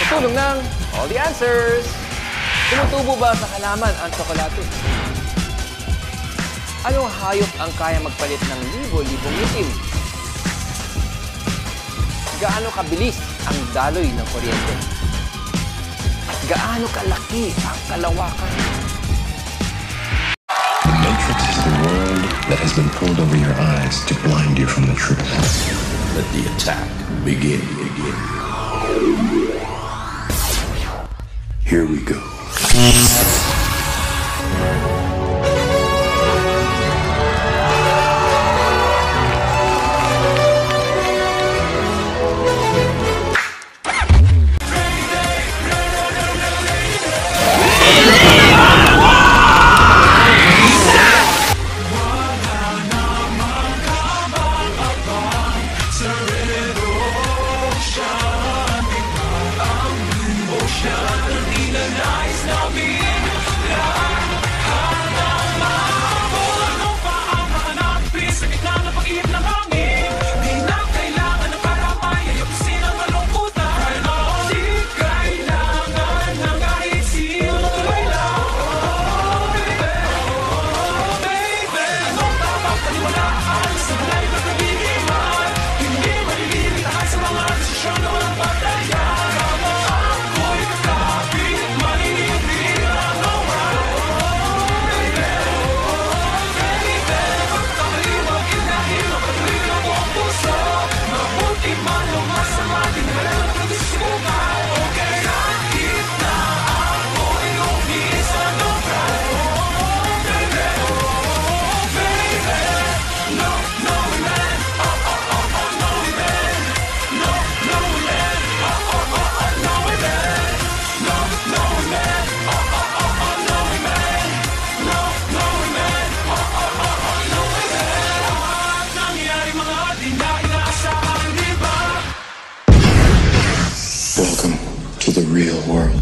Tulong ng All the Answers! Tumutubo ba sa halaman ang tsokolate? Anong hayop ang kaya magpalit ng libo-libong itim? Gaano kabilis ang daloy ng kuryente? At gaano kalaki ang kalawakan? The Matrix is the world that has been pulled over your eyes to blind you from the truth. Let the attack begin. Here we go. Welcome to the real world.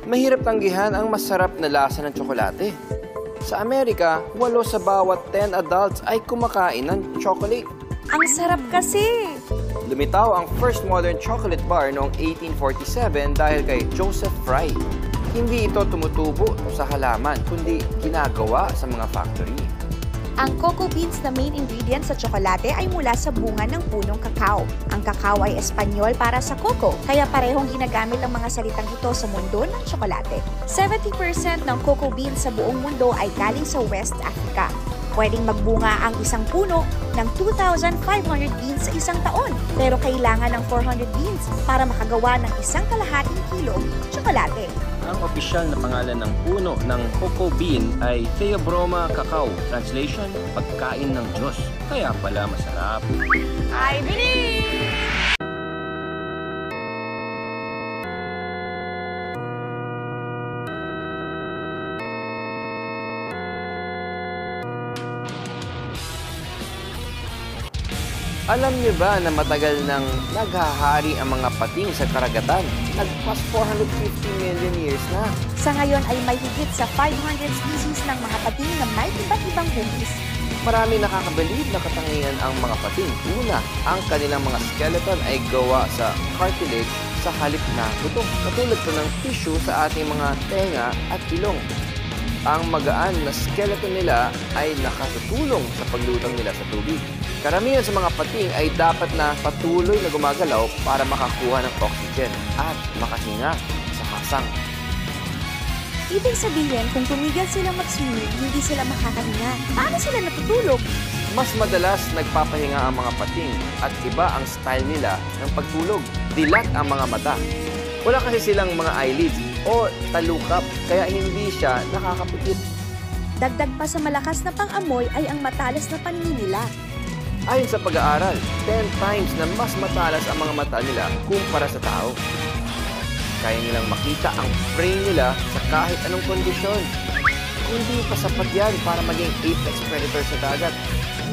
Mahirap tanggihan ang masarap na lasa ng tsokolate. Sa Amerika, 8 sa bawat 10 adults ay kumakain ng chocolate. Ang sarap kasi! Lumitaw ang first modern chocolate bar noong 1847 dahil kay Joseph Fry. Hindi ito tumutubo sa halaman, kundi ginagawa sa mga factory. Ang cocoa beans na main ingredient sa tsokolate ay mula sa bunga ng punong kakao. Ang kakao ay Espanyol para sa coco, kaya parehong ginagamit ang mga salitang ito sa mundo ng tsokolate. 70% ng cocoa beans sa buong mundo ay galing sa West Africa. Pwedeng magbunga ang isang puno ng 2,500 beans sa isang taon, pero kailangan ng 400 beans para makagawa ng 1 kalahating kilong tsokolate. Ang opisyal na pangalan ng puno ng cocoa bean ay Theobroma cacao. Translation, pagkain ng Diyos. Kaya pala masarap. I believe! Alam niyo ba na matagal nang naghahari ang mga pating sa karagatan? Nagpas 450 million years na. Sa ngayon ay may higit sa 500 species ng mga pating na may iba't ibang hugis. Marami nakakabilib na katangian ang mga pating. Una, ang kanilang mga skeleton ay gawa sa cartilage sa halip na buto. Katulad po ng tissue sa ating mga tenga at ilong. Ang magaan na skeleton nila ay nakatutulong sa paglutang nila sa tubig. Karamihan sa mga pating ay dapat na patuloy na gumagalaw para makakuha ng oxygen at makahinga sa hasang. Ibig sabihin, kung tumigil sila mag-swimming, hindi sila makakahinga. Paano sila natutulog? Mas madalas nagpapahinga ang mga pating at iba ang style nila ng pagtulog. Dilat ang mga mata. Wala kasi silang mga eyelids o talukap, kaya hindi siya nakakapikit. Dagdag pa sa malakas na pang-amoy ay ang matalas na paningin nila. Ayon sa pag-aaral, 10 times na mas matalas ang mga mata nila kumpara sa tao. Kaya nilang makita ang prey nila sa kahit anong kondisyon. hindi pa sapat yan para maging apex predator sa dagat.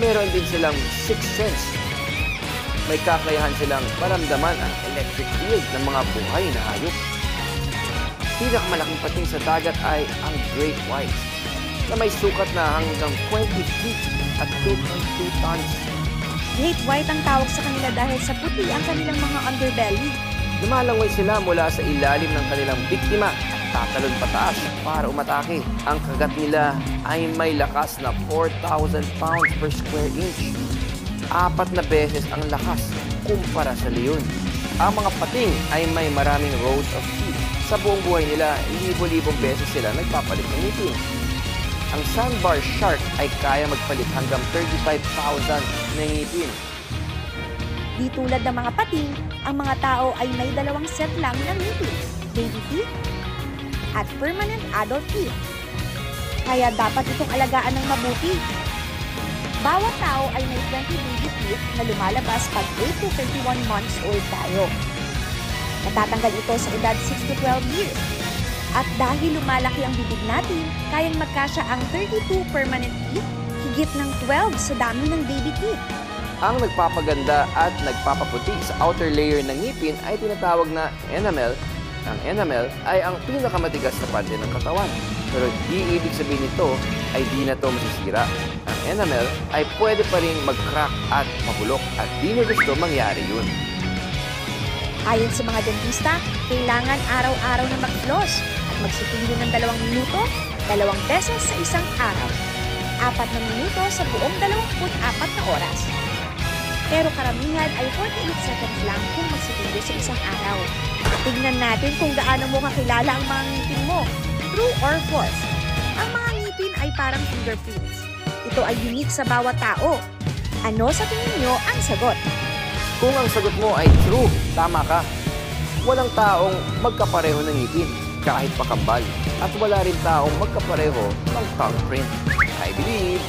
Meron din silang sixth sense. May kakayahan silang maramdaman ang electric field ng mga buhay na hayop. Pinakamalaking pating sa dagat ay ang great white na may sukat na hanggang 20 feet at 2.2 tons. Great white ang tawag sa kanila dahil sa puti ang kanilang mga underbelly. Lumalangoy sila mula sa ilalim ng kanilang biktima at tatalon pataas para umatake. Ang kagat nila ay may lakas na 4,000 pounds per square inch. 4 na beses ang lakas kumpara sa leon. Ang mga pating ay may maraming rows of teeth. Sa buong buhay nila, libo-libong beses sila nagpapalit ng ngipin. Ang sandbar shark ay kaya magpalit hanggang 35,000 na ngipin. Di tulad ng mga pating, ang mga tao ay may 2 set lang ng ngipin, baby teeth at permanent adult teeth. Kaya dapat itong alagaan ng mabuti. Bawat tao ay may 20 baby teeth na lumalabas pag 8 to 31 months old tayo. Natatanggal ito sa edad 6 to 12 years. At dahil lumalaki ang bibig natin, kayang magkasya ang 32 permanent teeth, higit ng 12 sa dami ng baby teeth. Ang nagpapaganda at nagpapaputi sa outer layer ng ngipin ay tinatawag na enamel. Ang enamel ay ang pinakamatigas na parte ng katawan. Pero di ibig sabihin nito ay di na ito masisira. Ang enamel ay pwede pa rin mag-crack at mabulok at di na gusto mangyari yun. Ayon sa mga dentista, kailangan araw-araw na mag-floss at magsipilyo ng 2 minuto, 2 beses sa isang araw. 4 na minuto sa buong 24 na oras. Pero karamihan ay 48 seconds lang kung magsipilyo sa isang araw. Tignan natin kung gaano mo kakilala ang mga ngipin mo. True or false? Ang mga ngipin ay parang fingerprints. Ito ay unique sa bawat tao. Ano sa tingin nyo ang sagot? Kung ang sagot mo ay true, tama ka. Walang taong magkapareho ng ngipin, kahit pakambal. At wala rin taong magkapareho ng tongue print. I believe.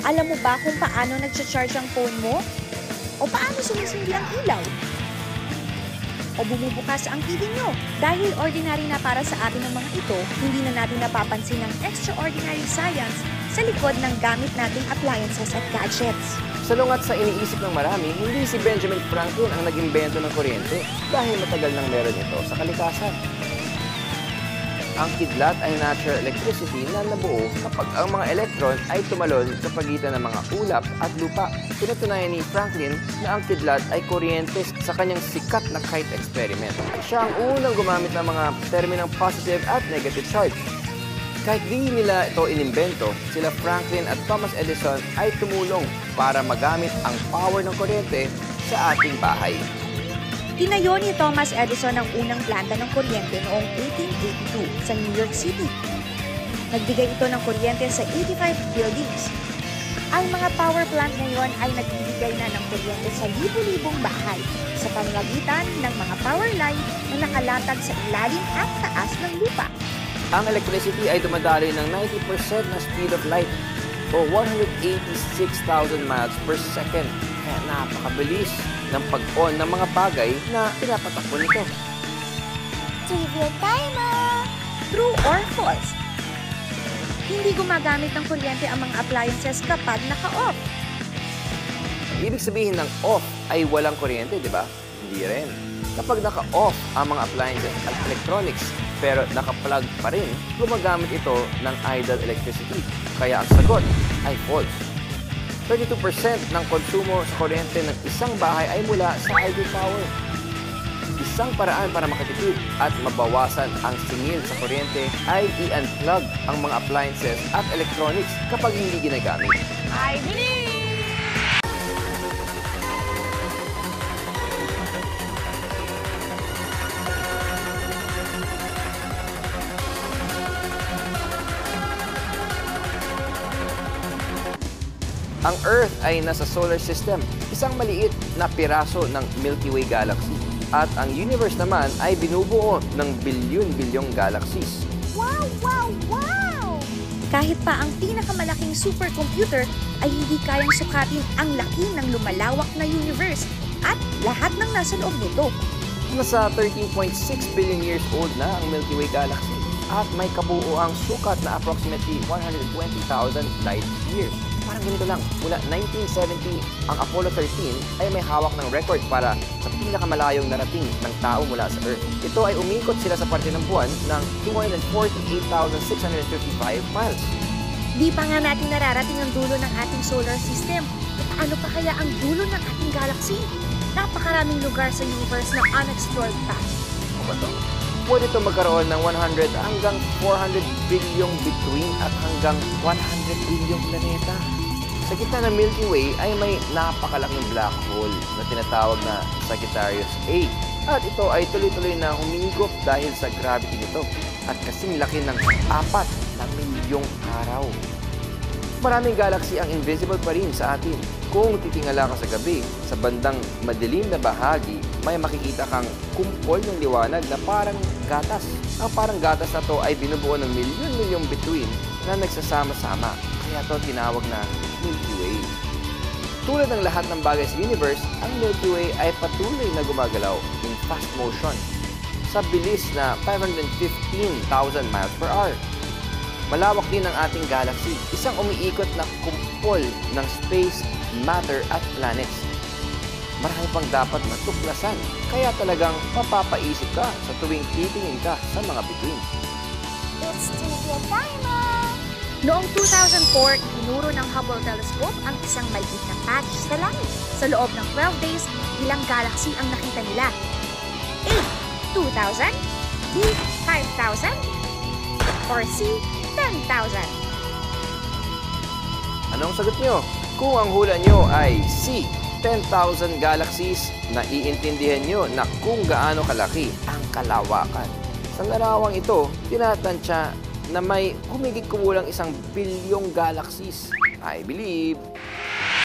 Alam mo ba kung paano nag-charge ang phone mo? O paano sumisindi ang ilaw? O bumubukas ang TV nyo? Dahil ordinary na para sa atin ang mga ito, hindi na natin napapansin ang extraordinary science sa likod ng gamit nating appliances at gadgets. Salungat sa iniisip ng marami, hindi si Benjamin Franklin ang nag-imbento ng kuryente dahil matagal nang meron ito sa kalikasan. Ang kidlat ay natural electricity na nabuo kapag ang mga electron ay tumalon sa pagitan ng mga ulap at lupa. Pinatunayan ni Franklin na ang kidlat ay kuryente sa kanyang sikat na kite experiment. Siya ang unang gumamit ng mga terminong positive at negative charge. Kahit di nila ito inimbento, sila Franklin at Thomas Edison ay tumulong para magamit ang power ng kuryente sa ating bahay. Tinayo ni Thomas Edison ang unang planta ng kuryente noong 1882 sa New York City. Nagbigay ito ng kuryente sa 85 buildings. Ang mga power plant ngayon ay nagbibigay na ng kuryente sa libu-libong bahay sa pamamagitan ng mga power line na nakalatag sa ilalim at taas ng lupa. Ang electricity ay dumadaloy ng 90% na speed of light o 186,000 miles per second. Kaya napakabilis ng pag-on ng mga bagay na pinapatakbo nito. Trivia timer! True or false? Hindi gumagamit ng kuryente ang mga appliances kapag naka-off. Ibig sabihin ng off ay walang kuryente, di ba? Hindi rin. Kapag naka-off ang mga appliances at electronics, pero naka-plug pa rin, gumagamit ito ng idle electricity. Kaya ang sagot ay false. 32% ng konsumo sa kuryente ng isang bahay ay mula sa hydropower. Isang paraan para makatipid at mabawasan ang singil sa kuryente ay i-unplug ang mga appliances at electronics kapag hindi ginagamit. I believe! Ang Earth ay nasa solar system, isang maliit na piraso ng Milky Way galaxy. At ang universe naman ay binubuo ng bilyon-bilyong galaxies. Wow, wow, wow! Kahit pa ang pinakamalaking supercomputer ay hindi kayang sukatin ang laki ng lumalawak na universe at lahat ng nasa loob nito. Nasa 13.6 billion years old na ang Milky Way galaxy at may kabuuang sukat na approximately 120,000 light years. Parang ganito lang, mula 1970, ang Apollo 13 ay may hawak ng record para sa pinakamalayong narating ng tao mula sa Earth. Ito ay umikot sila sa parte ng buwan ng 248,655 miles. Di pa nga natin nararating ang dulo ng ating solar system. Ano pa kaya ang dulo ng ating galaxy? Napakaraming lugar sa universe na unexplored pa. Ano ba ito? Pwede ito magkaroon ng 100 hanggang 400 bilyong bituin at hanggang 100 bilyong planeta. Sa gitna ng Milky Way ay may napakalaking black hole na tinatawag na Sagittarius A. At ito ay tuloy-tuloy na humigop dahil sa gravity nito at kasing laki ng 4 na milyong araw. Maraming galaxy ang invisible pa rin sa atin. Kung titingala ka sa gabi, sa bandang madilim na bahagi, may makikita kang kumpol ng liwanag na parang gatas. Ang parang gatas na to ay binubuo ng milyon-milyong bituin na nagsasama-sama. Kaya to tinawag na Milky Way. Tulad ng lahat ng bagay sa universe, ang Milky Way ay patuloy na gumagalaw in fast motion sa bilis na 515,000 miles per hour. Malawak din ang ating galaxy, isang umiikot na kumpol ng space, matter at planets. Marami pang dapat matuklasan, kaya talagang mapapaisip ka sa tuwing titingin ka sa mga bituin. It's trivia time! Noong 2004, inuro ng Hubble Telescope ang isang maliit na patch sa langit. Sa loob ng 12 days, ilang galaxy ang nakita nila? A. 2,000 B. 5,000 or C. 10,000. Anong sagot nyo? Kung ang hula nyo ay C. 10,000 galaxies, naiintindihan nyo na kung gaano kalaki ang kalawakan. Sa larawang ito, tinatansya na may humigit kumulang 1 bilyong galaxies. I believe.